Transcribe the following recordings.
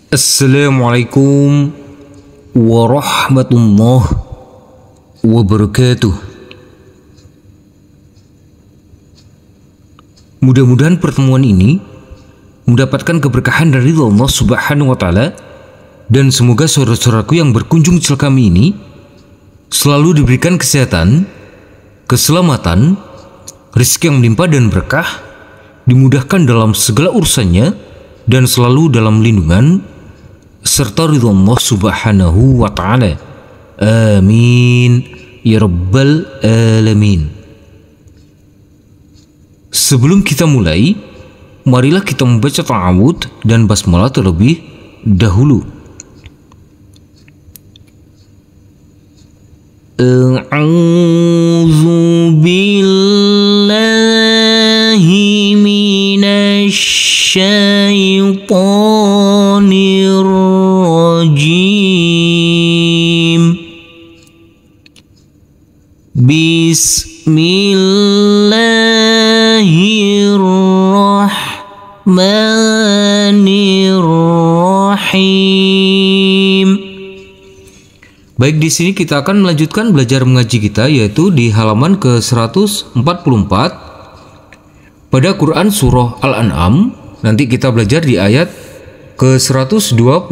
Assalamualaikum warahmatullahi wabarakatuh. Mudah-mudahan pertemuan ini mendapatkan keberkahan dari Allah Subhanahu wa Ta'ala, dan semoga saudara-saudaraku yang berkunjung di channel kami ini selalu diberikan kesehatan, keselamatan, rezeki yang melimpah dan berkah, dimudahkan dalam segala urusannya, dan selalu dalam lindungan serta ridha Allah Subhanahu wa Ta'ala. Amin ya rabbal alamin. Sebelum kita mulai, marilah kita membaca ta'awudz dan basmalah terlebih dahulu. A'udzu billahi minasy syaitonir rajim. Bismillahirrahmanirrahim. Baik, di sini kita akan melanjutkan belajar mengaji kita, yaitu di halaman ke-144 pada Quran Surah Al-An'am. Nanti kita belajar di ayat ke-129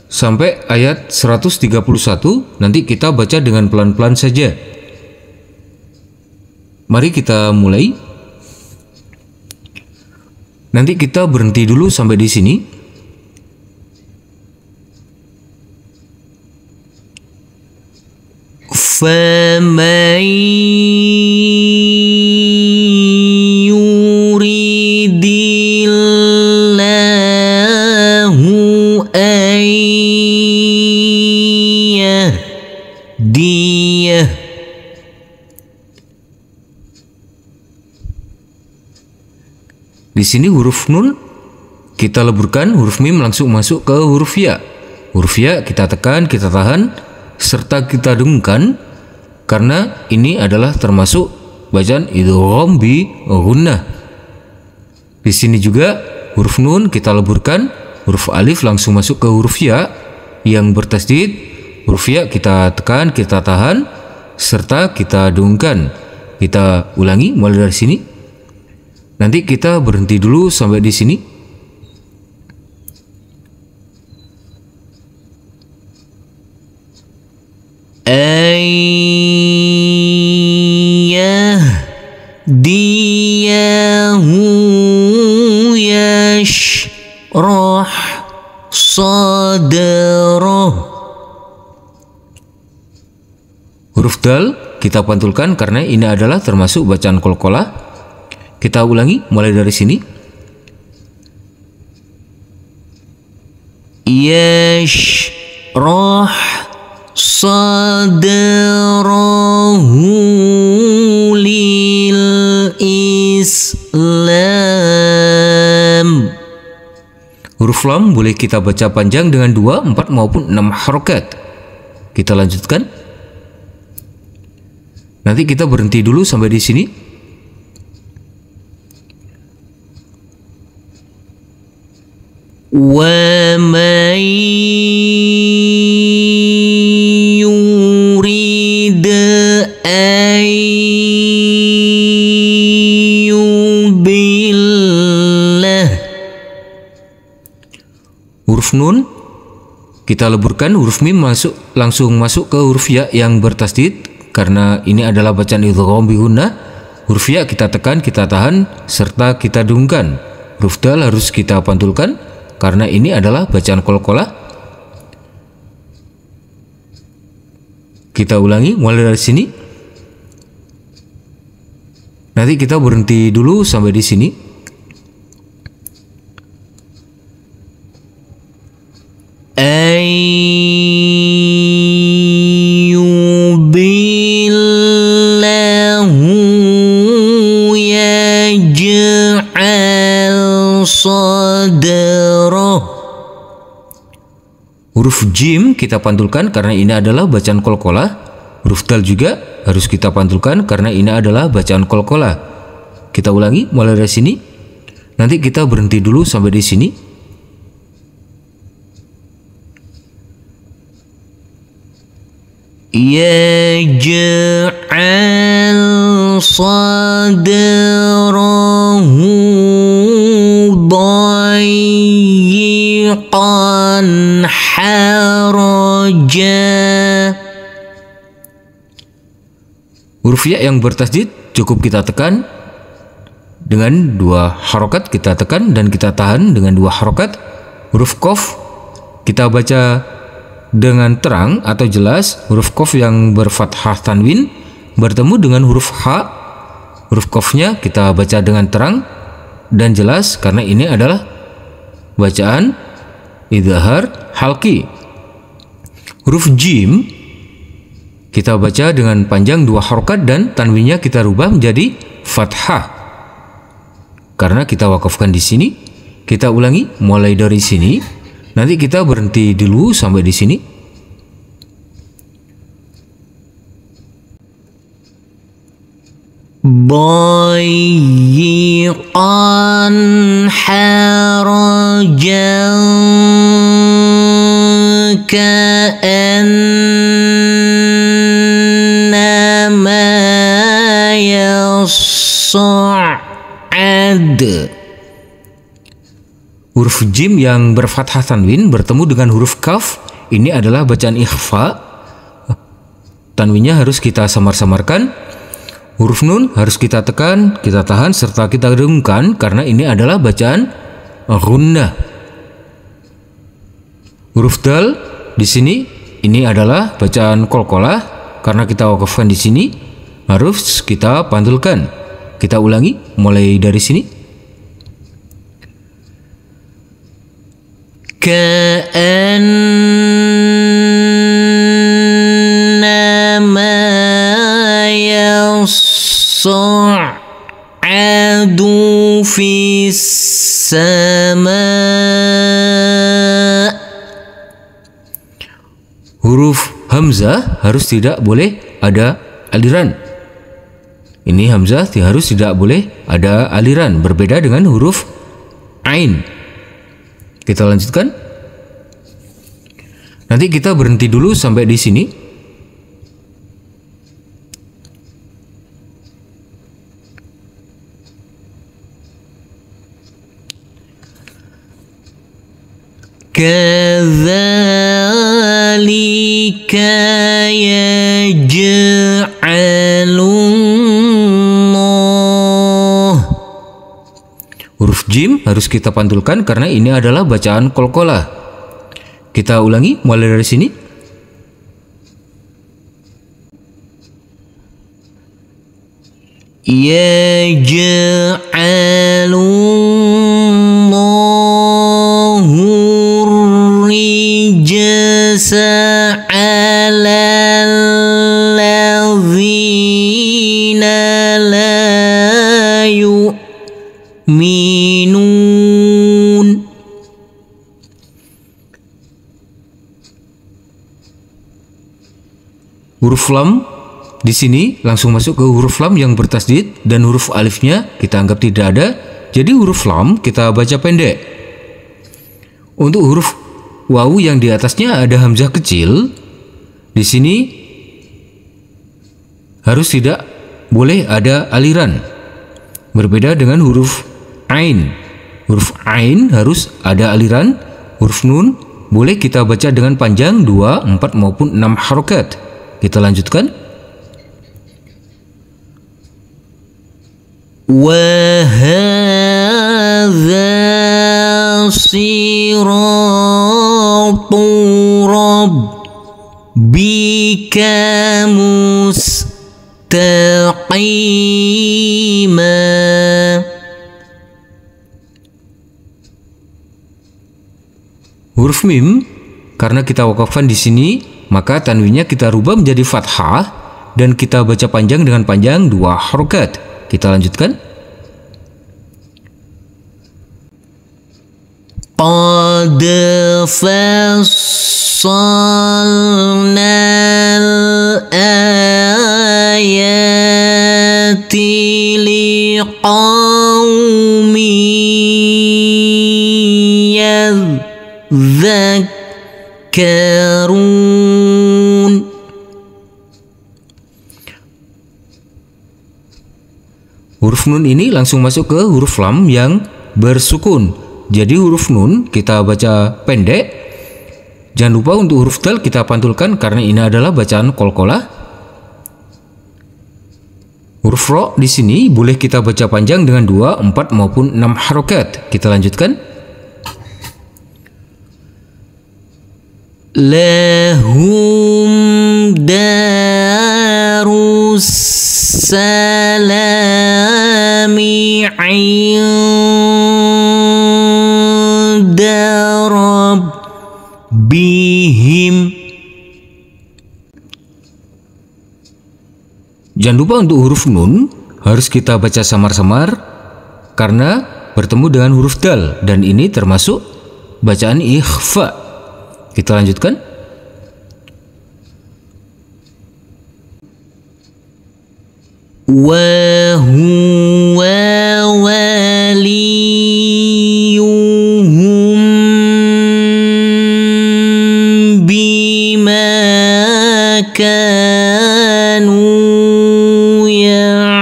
sampai ayat 131. Nanti kita baca dengan pelan-pelan saja. Mari kita mulai. Nanti kita berhenti dulu sampai di sini. فَمَن يُرِدِ اللَّهُ أَن يَهْدِيَهُ Di sini huruf nun kita leburkan, huruf mim langsung masuk ke huruf ya. Huruf ya kita tekan, kita tahan, serta kita dengungkan, karena ini adalah termasuk bacaan idgham bi gunnah. Di sini juga huruf nun kita leburkan, huruf alif langsung masuk ke huruf ya yang bertasdid. Huruf ya kita tekan, kita tahan, serta kita dengungkan. Kita ulangi mulai dari sini. Nanti kita berhenti dulu sampai di sini. Diyahu yashrah sadrah. Huruf dal kita pantulkan karena ini adalah termasuk bacaan qalqalah. Kita ulangi mulai dari sini. Yashrah sadrahu lil Islam. Huruf lam boleh kita baca panjang dengan 2, 4 maupun 6 harokat. Kita lanjutkan. Nanti kita berhenti dulu sampai di sini. Wa man yurid an yubillah. Huruf nun kita leburkan, huruf mim langsung masuk ke huruf ya yang bertasdid, karena ini adalah bacaan idgham bi gunnah. Huruf ya kita tekan, kita tahan, serta kita dengungkan. Huruf dal harus kita pantulkan karena ini adalah bacaan qalqalah. Kita ulangi mulai dari sini. Nanti kita berhenti dulu sampai di sini. Ayyubillahu yaj'al sadrah. Huruf jim kita pantulkan karena ini adalah bacaan qalqalah. Huruf dal juga harus kita pantulkan karena ini adalah bacaan qalqalah. Kita ulangi mulai dari sini. Nanti kita berhenti dulu sampai di sini. Yaj'al sadrahu dayyiqan haraja. Huruf ya yang bertasydid cukup kita tekan dengan 2 harokat, kita tekan dan kita tahan dengan 2 harokat. Huruf qaf kita baca dengan terang atau jelas. Huruf qaf yang berfathah tanwin bertemu dengan huruf ha. Huruf qafnya kita baca dengan terang dan jelas karena ini adalah bacaan idhar halqi. Huruf jim kita baca dengan panjang 2 harokat dan tanwinnya kita rubah menjadi fathah karena kita wakafkan di sini. Kita ulangi mulai dari sini. Nanti kita berhenti dulu sampai di sini. Dayyiqan harajan ka'annama yas'ad. Huruf jim yang berfathah tanwin bertemu dengan huruf kaf. Ini adalah bacaan ikhfa. Tanwinnya harus kita samar-samarkan. Huruf nun harus kita tekan, kita tahan serta kita dengungkan karena ini adalah bacaan ghunnah. Huruf dal di sini ini adalah bacaan qalqalah karena kita wakafkan di sini harus kita pantulkan. Kita ulangi mulai dari sini. Ka'annama yas'adu fis sama'. Huruf hamzah harus tidak boleh ada aliran. Ini hamzah harus tidak boleh ada aliran, berbeda dengan huruf ain. Kita lanjutkan. Nanti kita berhenti dulu sampai di sini. Kadzalika yaj'alullah. Huruf jim harus kita pantulkan karena ini adalah bacaan qalqalah. Kita ulangi mulai dari sini. Yaj'alullahu rijsa 'alal ladzina la yu'minun. Huruf lam di sini langsung masuk ke huruf lam yang bertasydid dan huruf alifnya kita anggap tidak ada. Jadi huruf lam kita baca pendek. Untuk huruf wawu yang di atasnya ada hamzah kecil, di sini harus tidak boleh ada aliran. Berbeda dengan huruf ain. Huruf ain harus ada aliran. Huruf nun boleh kita baca dengan panjang 2, 4 maupun 6 harokat. Kita lanjutkan. Wa hadza siratu rabbika mustaqima. Huruf mim karena kita wakafkan di sini, maka tanwinnya kita rubah menjadi fathah dan kita baca panjang dengan panjang 2 harokat. Kita lanjutkan. Qad fassalnal ayati liqaumin قوم يذكرون. Huruf nun ini langsung masuk ke huruf lam yang bersukun. Jadi huruf nun kita baca pendek. Jangan lupa untuk huruf dal kita pantulkan karena ini adalah bacaan qalqalah. Huruf ro di sini boleh kita baca panjang dengan 2, 4 maupun 6 harokat. Kita lanjutkan. Lahum darus salami 'inda rabbihim. Jangan lupa untuk huruf nun harus kita baca samar-samar karena bertemu dengan huruf dal dan ini termasuk bacaan ikhfa. Kita lanjutkan. Wa huwa waliyuhum bima kanu ya'malun.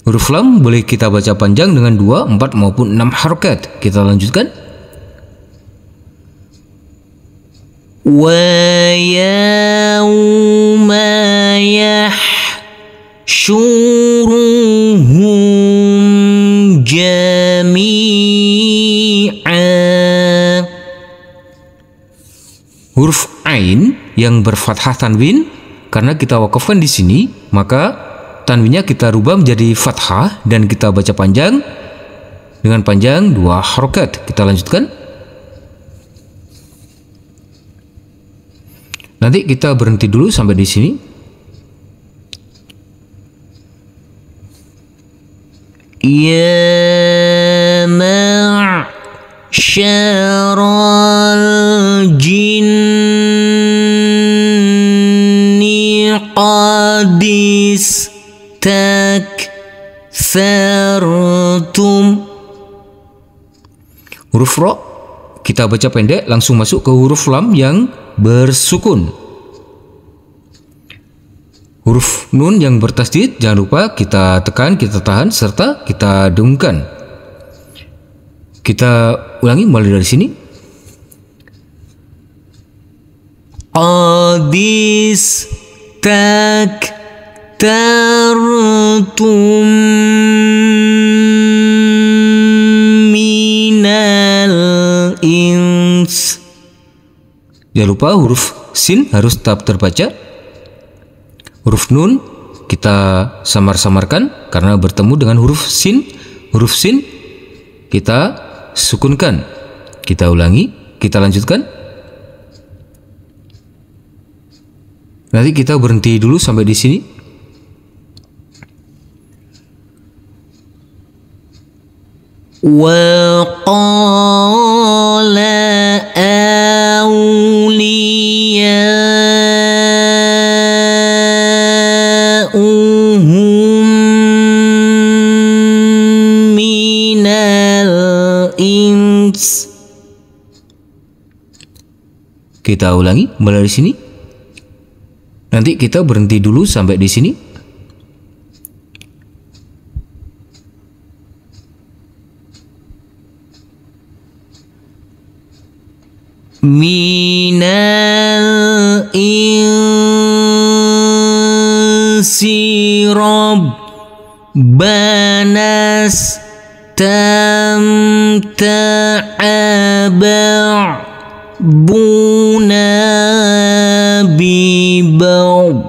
Huruf lam boleh kita baca panjang dengan 2, 4 maupun 6 harokat. Kita lanjutkan. Wa yawma yahsyuruhum jami'a. Huruf ain yang berfathah tanwin karena kita wakafkan di sini, maka tanwinnya kita rubah menjadi fathah dan kita baca panjang dengan panjang 2 harokat. Kita lanjutkan. Nanti kita berhenti dulu sampai di sini. Ya ma'syaral jinni qadis takfartum. Huruf ro kita baca pendek langsung masuk ke huruf lam yang bersukun. Huruf nun yang bertasdid jangan lupa kita tekan, kita tahan serta kita dengungkan. Kita ulangi mulai dari sini. Qadis taktartum minal ins. Jangan lupa huruf sin harus tetap terbaca. Huruf nun kita samar-samarkan karena bertemu dengan huruf sin. Huruf sin kita sukunkan. Kita ulangi, kita lanjutkan. Nanti kita berhenti dulu sampai di sini. Wa qala awliya'uhum minal ins. Kita ulangi mulai dari sini. Nanti kita berhenti dulu sampai di sini. Minal insi rabbanas tamta'a ba'duna biba'd.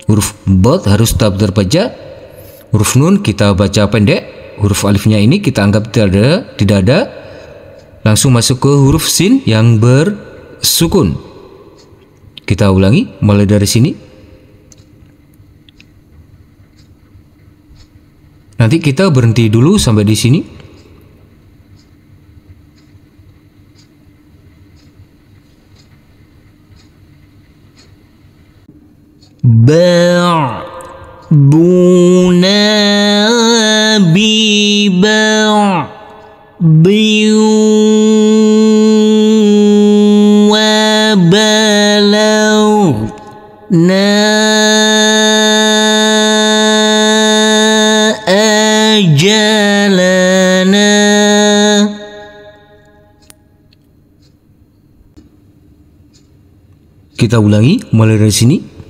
Huruf bad harus tetap terbaca. Huruf nun kita baca pendek. Huruf alifnya ini kita anggap tidak ada. Langsung masuk ke huruf sin yang bersukun. Kita ulangi mulai dari sini. Nanti kita berhenti dulu sampai di sini. Ba' بعضنا ببعض وبلغنا أجلنا. Kita ulangi mulai dari sini.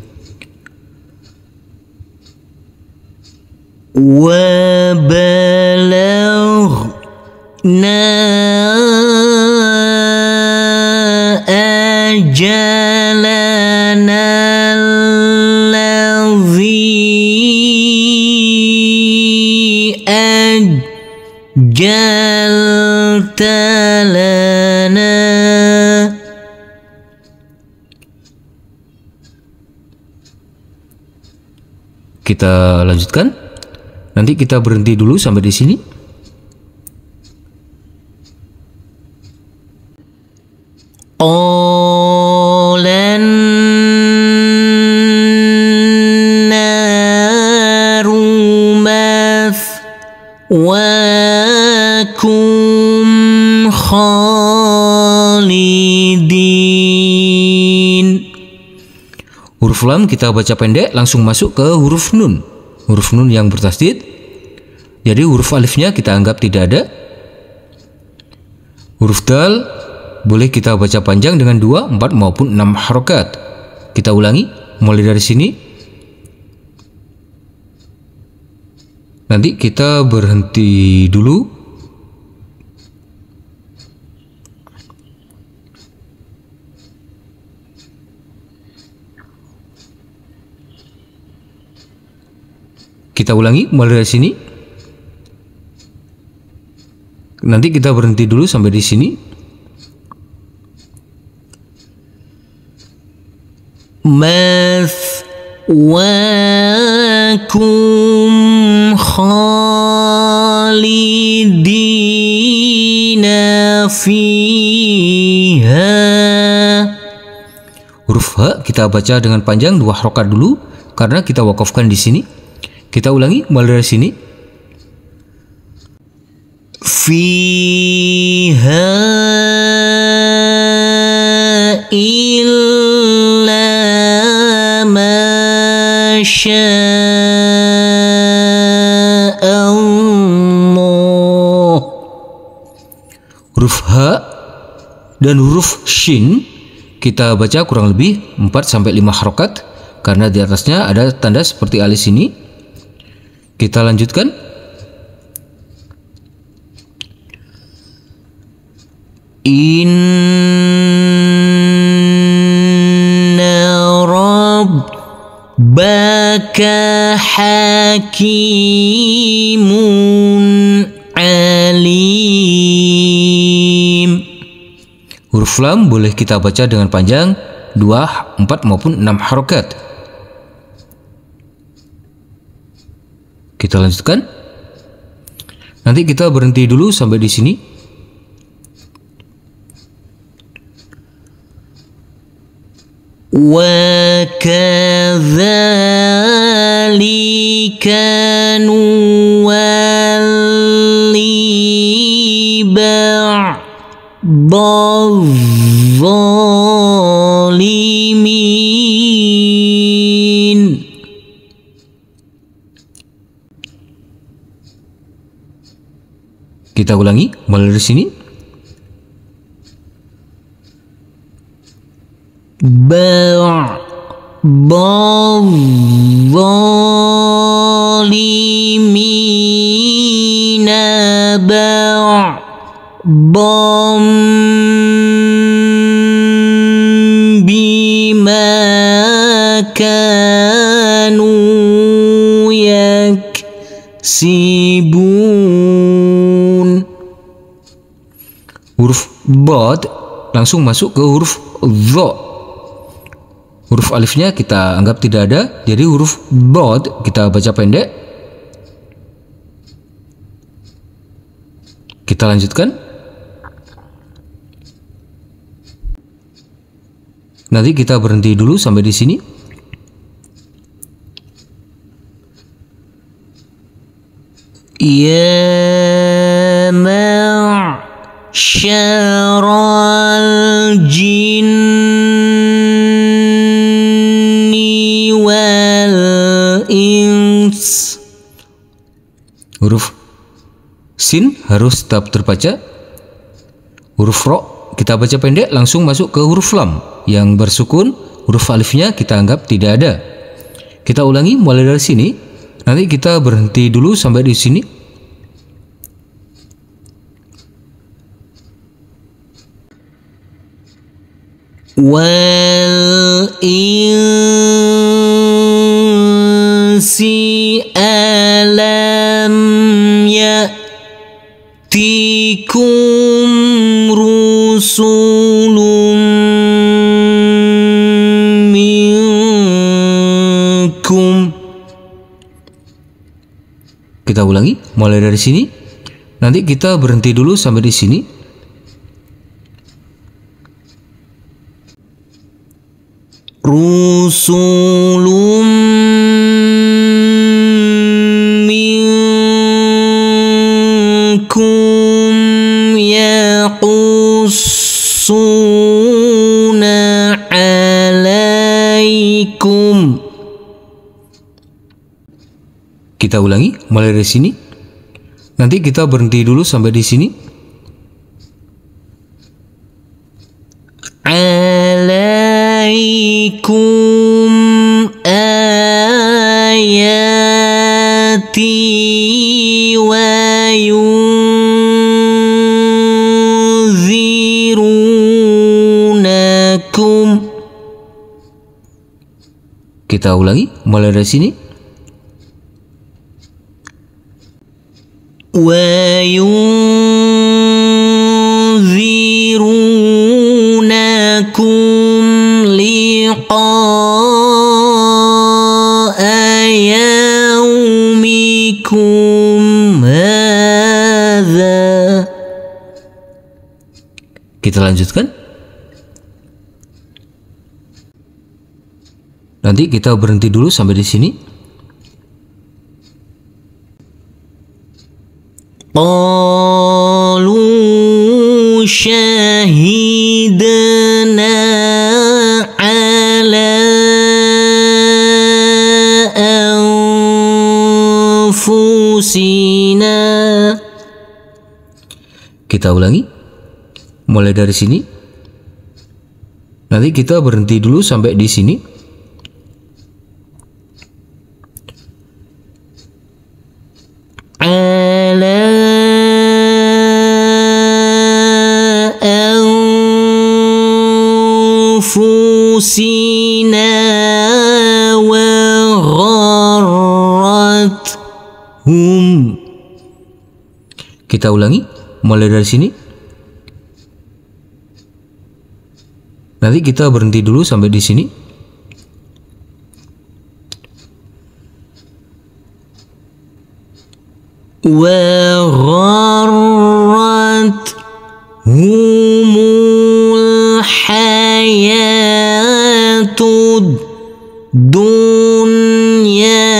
وبلغنا أجلنا الذي أجلت لنا. Kita lanjutkan. Nanti kita berhenti dulu sampai di sini. Qalan naru mathwaakum khalidin. Huruf lam kita baca pendek langsung masuk ke huruf nun. Huruf nun yang bertasdid. Jadi huruf alifnya kita anggap tidak ada. Huruf dal boleh kita baca panjang dengan 2, 4 maupun 6 harokat. Kita ulangi mulai dari sini. Nanti kita berhenti dulu. Kita ulangi mulai dari sini. Nanti kita berhenti dulu sampai di sini. Mathwaakum khalidina fiha. Huruf H kita baca dengan panjang 2 harokat dulu karena kita wakafkan di sini. Kita ulangi mulai dari sini. Fiha illa ma syaa Allah. Huruf H dan huruf Shin kita baca kurang lebih 4-5 harokat karena di atasnya ada tanda seperti alis ini. Kita lanjutkan. Inna rabbaka hakimun alim. Huruf lam boleh kita baca dengan panjang 2, 4 maupun 6 harokat. Kita lanjutkan. Nanti kita berhenti dulu sampai di sini. Wa kadzalika nuwalli ba'dadh-dhalimin. Kita ulangi mulai dari sini. Ba'dadh-dhalimina ba'dhan bima kanu yaksibun. Huruf bod langsung masuk ke huruf dho. Huruf alifnya kita anggap tidak ada, jadi huruf bod kita baca pendek. Kita lanjutkan. Nanti kita berhenti dulu sampai di sini. يا معشر الجن والإنس. Huruf sin harus tetap terbaca. Huruf ro kita baca pendek langsung masuk ke huruf lam yang bersukun. Huruf alifnya kita anggap tidak ada. Kita ulangi mulai dari sini. Nanti kita berhenti dulu sampai di sini. Wal insi alam ya'tikum rusulun minkum. Kita ulangi mulai dari sini. Nanti kita berhenti dulu sampai di sini. Rusulum minkum yaqussuna alaikum. Kita ulangi mulai dari sini. Nanti kita berhenti dulu sampai di sini. Alaikum ayati wa yunzirunakum. Kita ulangi mulai dari sini. Wa yunzirunakum liqa'a yaumikum hadza. Kita lanjutkan. Nanti kita berhenti dulu sampai di sini. Qalu syahidna ala anfusina. Kita ulangi mulai dari sini. Nanti kita berhenti dulu sampai di sini. Ala anfusina wa gharrathum. Kita ulangi mulai dari sini. Nanti kita berhenti dulu sampai di sini. Wa gharrathumul hayatud dunya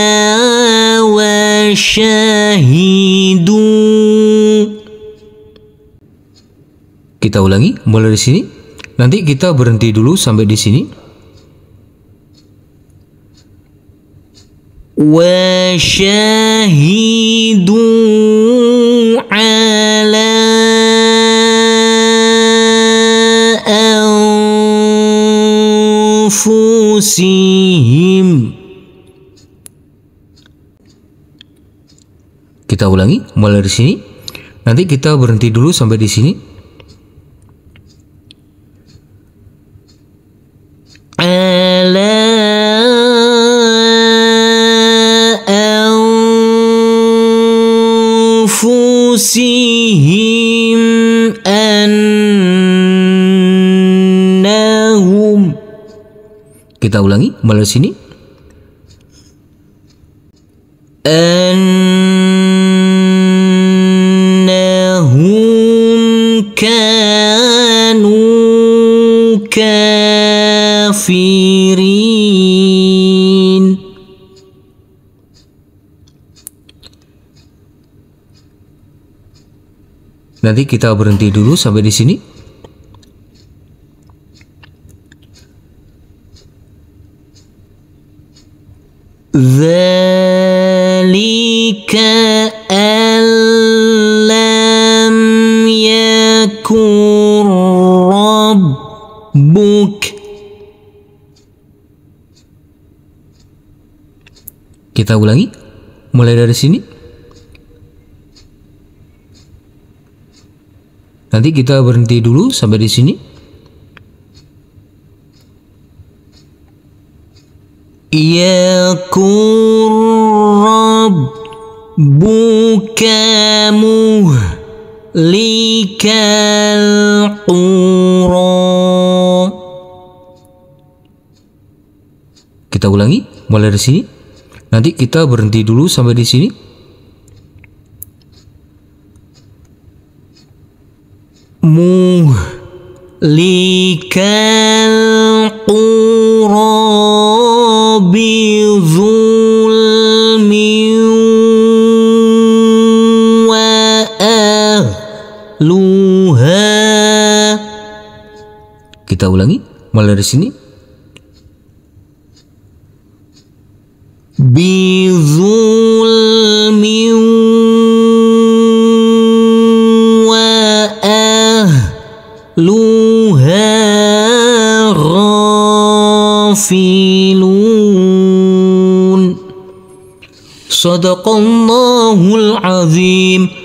wa syahidu. Kita ulangi mulai dari sini. Nanti kita berhenti dulu sampai di sini. Wa syahidu ala anfusihim. Kita ulangi mulai dari sini. Nanti kita berhenti dulu sampai di sini. Ala anfusihim annahum. Kita ulangi mulai dari sini. Annahum kanu kafirin. Nanti kita berhenti dulu sampai di sini. Dzalika allam yakun rabbuk. Kita ulangi mulai dari sini. Nanti kita berhenti dulu sampai di sini. Yakun rabbuka muhlikal qura. Kita ulangi mulai dari sini. Nanti kita berhenti dulu sampai di sini. Muhlikal qura bizulmin wa ahluha. Kita ulangi mulai dari sini. Bizulmin wa ahluha ghafilun. Sadaqallahul azim.